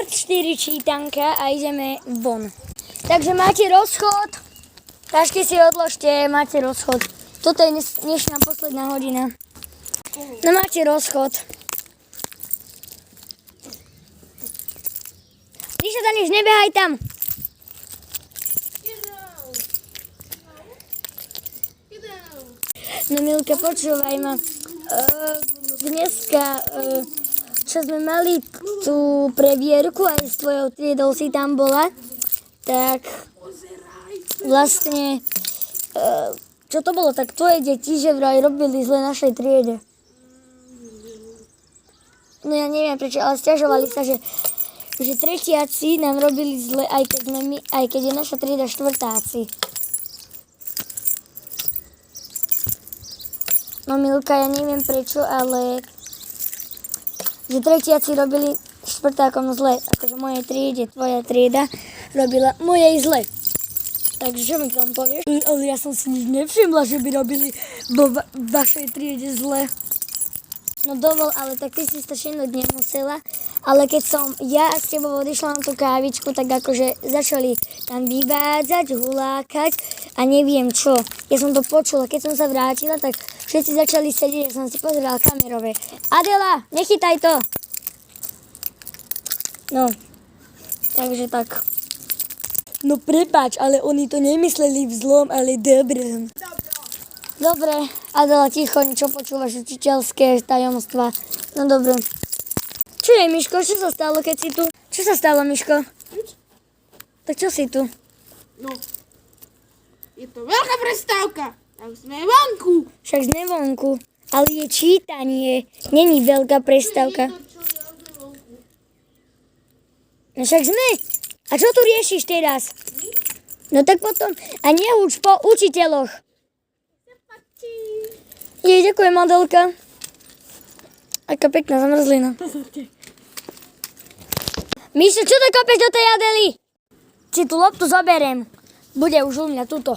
4 čítanka a ideme von. Takže máte rozchod. Tašky si odložte, máte rozchod. Toto je dnešná posledná hodina. No máte rozchod. Ríša, Daniš, nebehaj tam. No Milka, počúvaj ma. Dneska, čo sme mali tú previerku, aj s tvojou triedou si tam bola, tak vlastne, čo to bolo, tak tvoje deti, že vraj robili zle našej triede. No ja neviem prečo, ale sťažovali sa, že tretiaci nám robili zle, aj keď je naša trieda štvrtáci. No Milka, ja neviem prečo, ale že tretiaci robili štvrtákom zle. Akože v mojej triede, tvoja trieda robila mojej zle. Takže čo mi k tomu povieš? Ale ja som si nič nevšimla, že by robili vo vašej triede zle. No dovol, ale tak ty si strašenúť nemusela. Ale keď som ja s tebou odišla na tú kávičku, tak akože začali tam vyvádzať, hulákať a neviem čo. Ja som to počula, keď som sa vrátila, tak všetci začali sedieť, ja som si pozerala kamerové. Adela, nechytaj to! No, takže tak. No prepáč, ale oni to nemysleli v zlom, ale dobrom. Dobre, Adela, ticho, čo počúvaš, učiteľské tajomstvá. No dobre. Čo je, Miško? Čo sa stalo, keď si tu? Čo sa stalo, Miško? Tak čo si tu? No, je to veľká prestávka. Tak sme vonku. Však sme vonku. Ale je čítanie. Není veľká prestávka. No však sme. A čo tu riešiš teraz? No tak potom. A neuč po učiteľoch. Jej, ďakujem, Adelka. Aká pekná zamrzlina. Mišo, čo to kopeš do tej Adely? Si tú loptu zoberiem. Bude už u mňa tuto.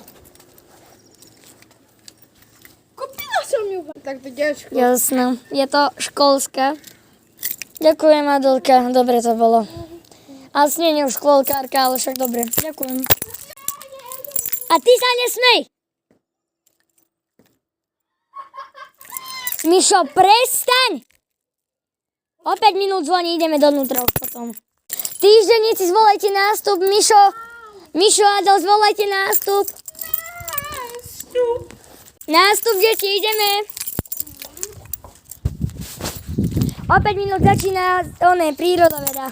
Kúpila som ju. Tak to ťažko. Jasné, je to školská. Ďakujem, Adelka, dobre to bolo. Ale nie už školkárka, ale však dobre. Ďakujem. A ty sa nesmej! Mišo, prestaň! O 5 minút zvoní, ideme donútra už potom. Týždenníci, zvolajte nástup, Mišo. Mišo, Adel, zvolajte nástup. Nástup, deti, ideme. O 5 minút začína prírodoveda.